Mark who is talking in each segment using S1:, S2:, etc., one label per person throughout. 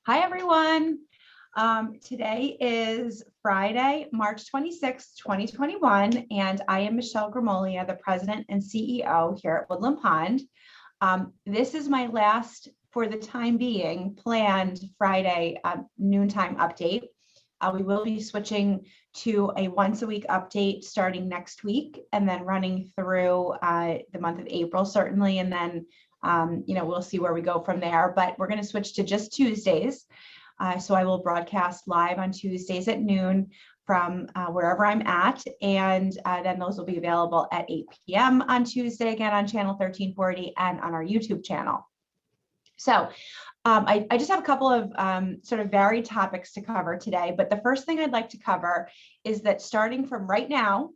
S1: Hi, everyone. Today is Friday, March 26th, 2021, and I am Michelle Grimolia, the President and CEO here at Woodland Pond. This is my last, for the time being, planned Friday noontime update. We will be switching to a once-a-week update starting next week and then running through the month of April, certainly, and then we'll see where we go from there, but we're going to switch to just Tuesdays. So I will broadcast live on Tuesdays at noon from wherever I'm at, and then those will be available at 8 p.m. on Tuesday, again on channel 1340 and on our YouTube channel. So I just have a couple of sort of varied topics to cover today, but the first thing I'd like to cover is that starting from right now,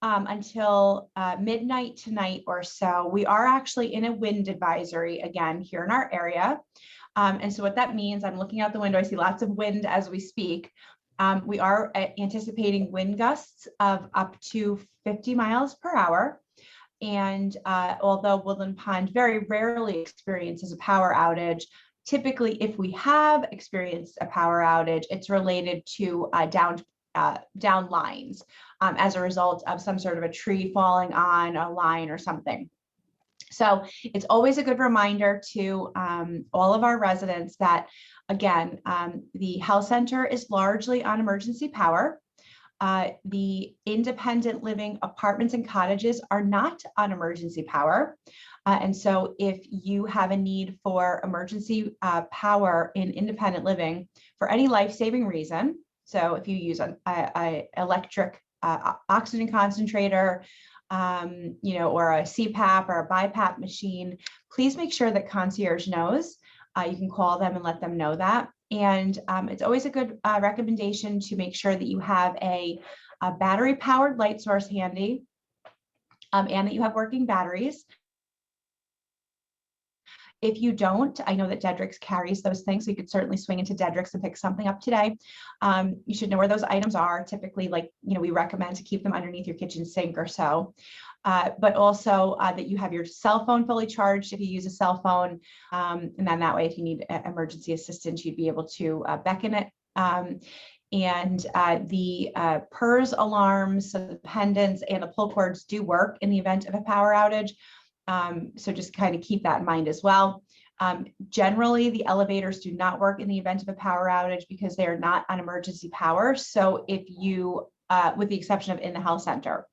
S1: until midnight tonight or so, we are actually in a wind advisory again here in our area. And so what that means, I'm looking out the window, I see lots of wind as we speak. We are anticipating wind gusts of up to 50 miles per hour. And although Woodland Pond very rarely experiences a power outage, typically if we have experienced a power outage, it's related to down lines as a result of some sort of a tree falling on a line or something. So it's always a good reminder to all of our residents that, again, the health center is largely on emergency power. The independent living apartments and cottages are not on emergency power. And so if you have a need for emergency power in independent living for any life-saving reason, so if you use an electric oxygen concentrator, or a CPAP or a BiPAP machine, please make sure that concierge knows. You can call them and let them know that. And it's always a good recommendation to make sure that you have a battery-powered light source handy and that you have working batteries. If you don't, I know that Dedrick's carries those things, so you could certainly swing into Dedrick's and pick something up today. You should know where those items are. Typically, we recommend to keep them underneath your kitchen sink or so. But also that you have your cell phone fully charged if you use a cell phone. And then that way, if you need emergency assistance, you'd be able to beckon it. And the PERS alarms, so the pendants and the pull cords do work in the event of a power outage. So just kind of keep that in mind as well. Generally, the elevators do not work in the event of a power outage because they are not on emergency power. So if you, with the exception of in the health center.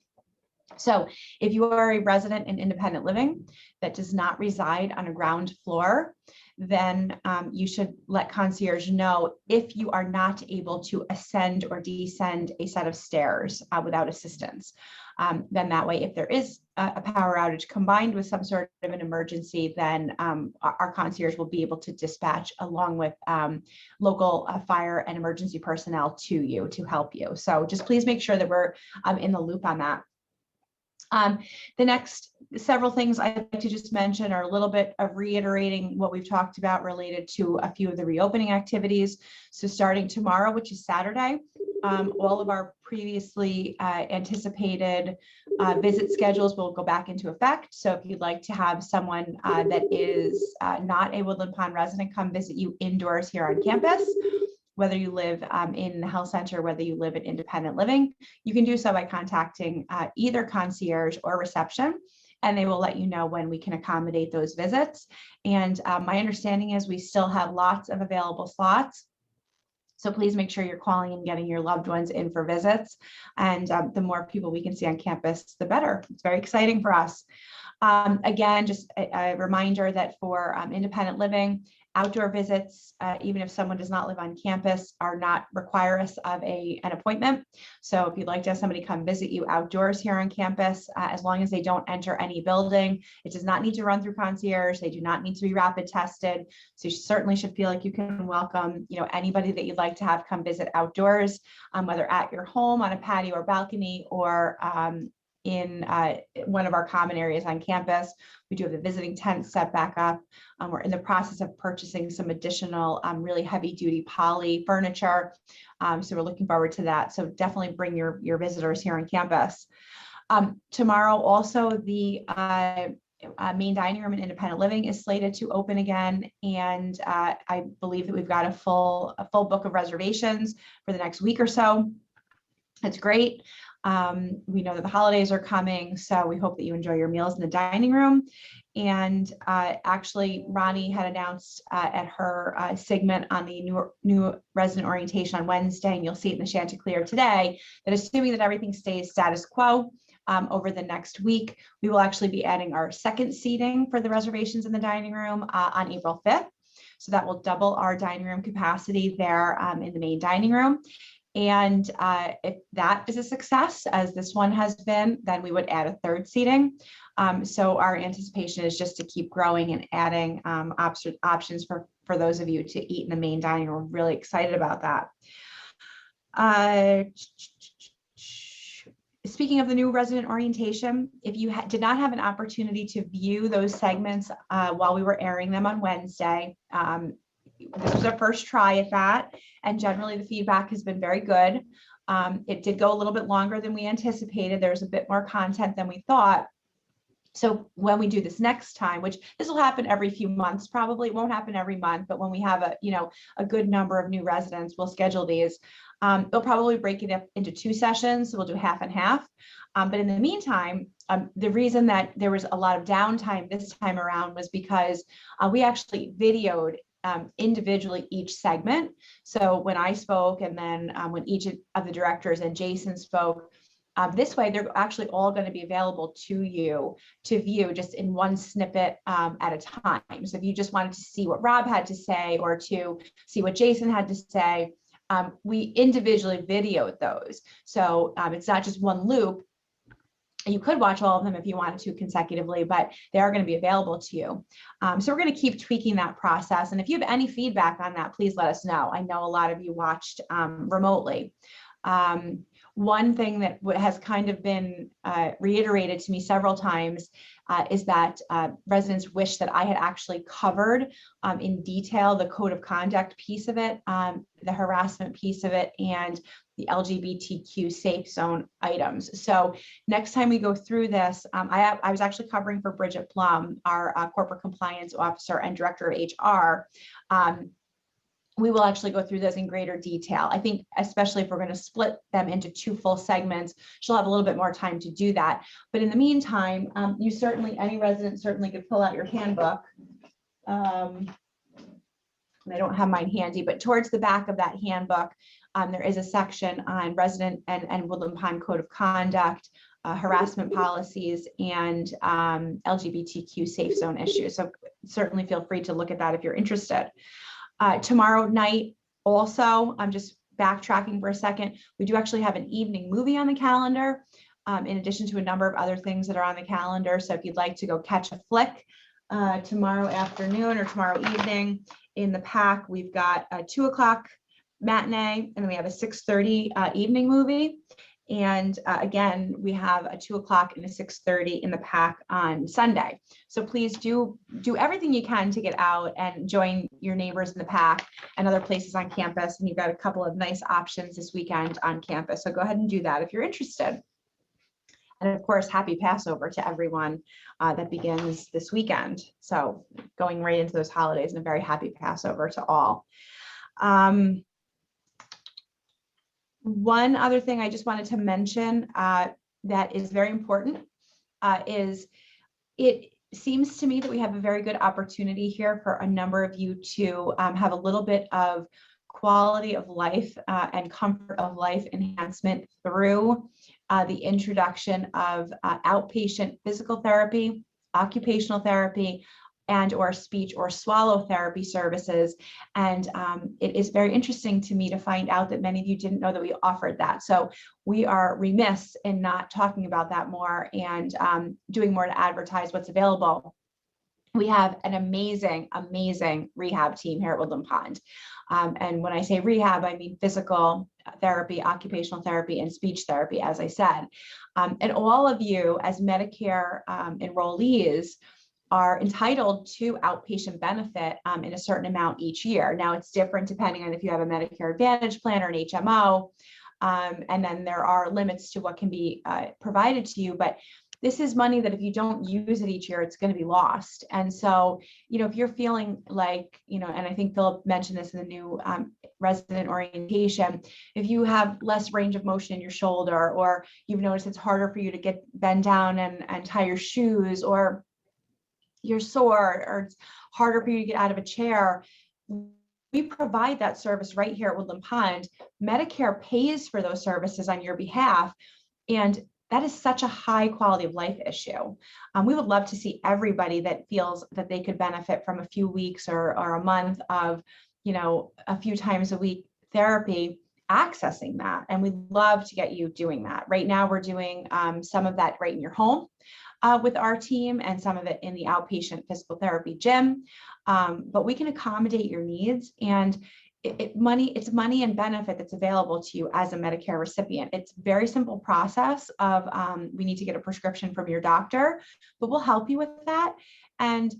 S1: So if you are a resident in independent living that does not reside on a ground floor, then you should let concierge know if you are not able to ascend or descend a set of stairs without assistance. Then that way, if there is a power outage combined with some sort of an emergency, then our concierge will be able to dispatch along with local fire and emergency personnel to you to help you. So just please make sure that we're in the loop on that. The next several things I'd like to just mention are a little bit of reiterating what we've talked about related to a few of the reopening activities. So starting tomorrow, which is Saturday, all of our previously anticipated visit schedules will go back into effect. So if you'd like to have someone that is not a Woodland Pond resident come visit you indoors here on campus, whether you live in the health center, whether you live in independent living, you can do so by contacting either concierge or reception, and they will let you know when we can accommodate those visits. And my understanding is we still have lots of available slots. So please make sure you're calling and getting your loved ones in for visits. And the more people we can see on campus, the better. It's very exciting for us. Again, just a reminder that for independent living, outdoor visits, even if someone does not live on campus, are not require us of an appointment. So if you'd like to have somebody come visit you outdoors here on campus, as long as they don't enter any building, it does not need to run through concierge. They do not need to be rapid tested. So you certainly should feel like you can welcome, anybody that you'd like to have come visit outdoors, whether at your home on a patio or balcony or in one of our common areas on campus. We do have the visiting tent set back up. We're in the process of purchasing some additional really heavy duty poly furniture. So we're looking forward to that. So definitely bring your visitors here on campus. Tomorrow also the Main dining room and independent living is slated to open again. And I believe that we've got a full book of reservations for the next week or so. It's great. We know that the holidays are coming, so we hope that you enjoy your meals in the dining room. And actually, Ronnie had announced at her segment on the new resident orientation on Wednesday, and you'll see it in the Chanticleer today, that assuming that everything stays status quo over the next week, we will actually be adding our second seating for the reservations in the dining room on April 5th. So that will double our dining room capacity there in the main dining room. And if that is a success, as this one has been, then we would add a third seating. So our anticipation is just to keep growing and adding options for those of you to eat in the main dining room. We're really excited about that. Speaking of the new resident orientation, if you did not have an opportunity to view those segments while we were airing them on Wednesday, this was our first try at that, and generally the feedback has been very good. It did go a little bit longer than we anticipated. There's a bit more content than we thought. So when we do this next time, which this will happen every few months, probably it won't happen every month, but when we have a good number of new residents, we'll schedule these. We'll probably break it up into 2 sessions. So we'll do half and half. But in the meantime, the reason that there was a lot of downtime this time around was because we actually videoed individually each segment. So when I spoke, and then when each of the directors and Jason spoke, this way they're actually all going to be available to you to view just in one snippet at a time. So if you just wanted to see what Rob had to say or to see what Jason had to say, we individually videoed those. So it's not just one loop. You could watch all of them if you wanted to consecutively, but they are going to be available to you. So we're going to keep tweaking that process. And if you have any feedback on that, please let us know. I know a lot of you watched remotely. One thing that has kind of been reiterated to me several times is that residents wish that I had actually covered in detail the code of conduct piece of it, the harassment piece of it, and the LGBTQ safe zone items. So next time we go through this, I was actually covering for Bridget Plum, our corporate compliance officer and director of HR. We will actually go through those in greater detail. I think, especially if we're going to split them into 2 full segments, she'll have a little bit more time to do that. But in the meantime, any resident certainly could pull out your handbook. And I don't have mine handy, but towards the back of that handbook, there is a section on resident and Woodland Pond Code of Conduct, harassment policies, and LGBTQ safe zone issues. So certainly feel free to look at that if you're interested. Tomorrow night, also, I'm just backtracking for a second. We do actually have an evening movie on the calendar, in addition to a number of other things that are on the calendar. So if you'd like to go catch a flick tomorrow afternoon or tomorrow evening, in the pack, we've got a 2 o'clock matinee, and then we have a 6:30 evening movie. And again, we have a 2 o'clock and a 6:30 in the pack on Sunday. So please do everything you can to get out and join your neighbors in the pack and other places on campus. And you've got a couple of nice options this weekend on campus. So go ahead and do that if you're interested. And of course, happy Passover to everyone that begins this weekend. So going right into those holidays, and a very happy Passover to all. One other thing I just wanted to mention that is very important is it seems to me that we have a very good opportunity here for a number of you to have a little bit of quality of life and comfort of life enhancement through the introduction of outpatient physical therapy, occupational therapy, and or speech or swallow therapy services. And it is very interesting to me to find out that many of you didn't know that we offered that. So we are remiss in not talking about that more and doing more to advertise what's available. We have an amazing, amazing rehab team here at Woodland Pond. And when I say rehab, I mean physical therapy, occupational therapy, and speech therapy, as I said. And all of you as Medicare enrollees are entitled to outpatient benefit in a certain amount each year. Now it's different depending on if you have a Medicare Advantage plan or an HMO. And then there are limits to what can be provided to you, but this is money that if you don't use it each year, it's going to be lost. And so, if you're feeling like, and I think Philip mentioned this in the new resident orientation, if you have less range of motion in your shoulder, or you've noticed it's harder for you to bend down and tie your shoes, or you're sore, or it's harder for you to get out of a chair, we provide that service right here at Woodland Pond. Medicare pays for those services on your behalf. And that is such a high quality of life issue. We would love to see everybody that feels that they could benefit from a few weeks or a month of, a few times a week therapy, accessing that. And we'd love to get you doing that. Right now, we're doing some of that right in your home with our team, and some of it in the outpatient physical therapy gym. But we can accommodate your needs, and it's money and benefit that's available to you as a Medicare recipient. It's a very simple process of we need to get a prescription from your doctor, but we'll help you with that. And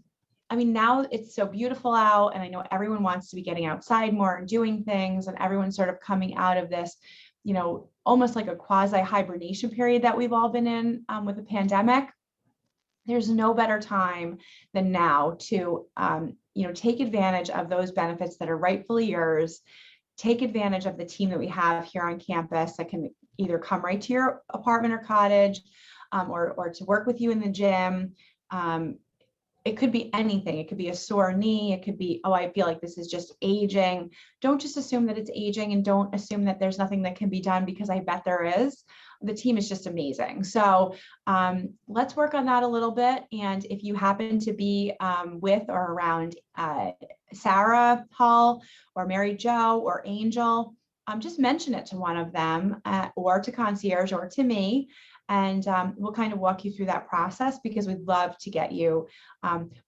S1: I mean, now it's so beautiful out, and I know everyone wants to be getting outside more and doing things, and everyone's sort of coming out of this, almost like a quasi hibernation period that we've all been in with the pandemic. There's no better time than now to, take advantage of those benefits that are rightfully yours. Take advantage of the team that we have here on campus that can either come right to your apartment or cottage, or to work with you in the gym. It could be anything. It could be a sore knee. It could be, oh, I feel like this is just aging. Don't just assume that it's aging, and don't assume that there's nothing that can be done, because I bet there is. The team is just amazing. So let's work on that a little bit. And if you happen to be with or around Sarah Hall or Mary Jo or Angel, just mention it to one of them, or to concierge, or to me. And we'll kind of walk you through that process, because we'd love to get you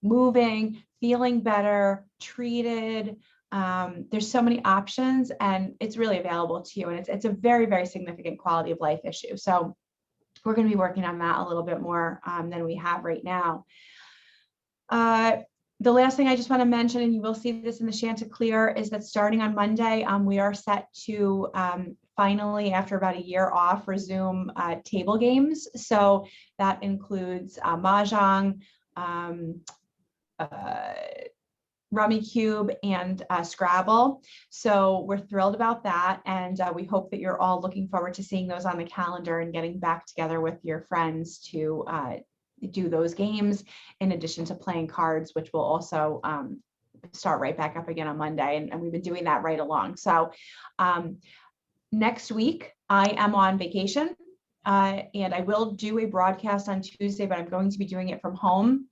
S1: moving, feeling better, treated. There's so many options, and it's really available to you. And it's a very, very significant quality of life issue. So we're going to be working on that a little bit more than we have right now. The last thing I just want to mention, and you will see this in the Chanticleer, is that starting on Monday, we are set to finally, after about a year off, resume table games. So that includes Mahjong, Rummy Cube, and Scrabble. So we're thrilled about that. And we hope that you're all looking forward to seeing those on the calendar and getting back together with your friends to do those games, in addition to playing cards, which will also start right back up again on Monday. And we've been doing that right along. So next week, I am on vacation, and I will do a broadcast on Tuesday, but I'm going to be doing it from home.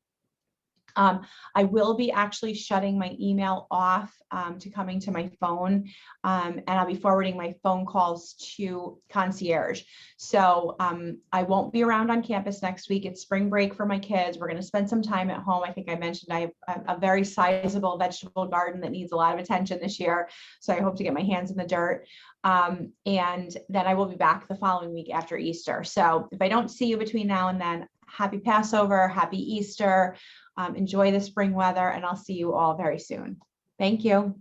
S1: I will be actually shutting my email off to coming to my phone, and I'll be forwarding my phone calls to concierge. So I won't be around on campus next week. It's spring break for my kids. We're going to spend some time at home. I think I mentioned I have a very sizable vegetable garden that needs a lot of attention this year. So I hope to get my hands in the dirt. And then I will be back the following week after Easter. So if I don't see you between now and then, happy Passover, happy Easter. Enjoy the spring weather, and I'll see you all very soon. Thank you.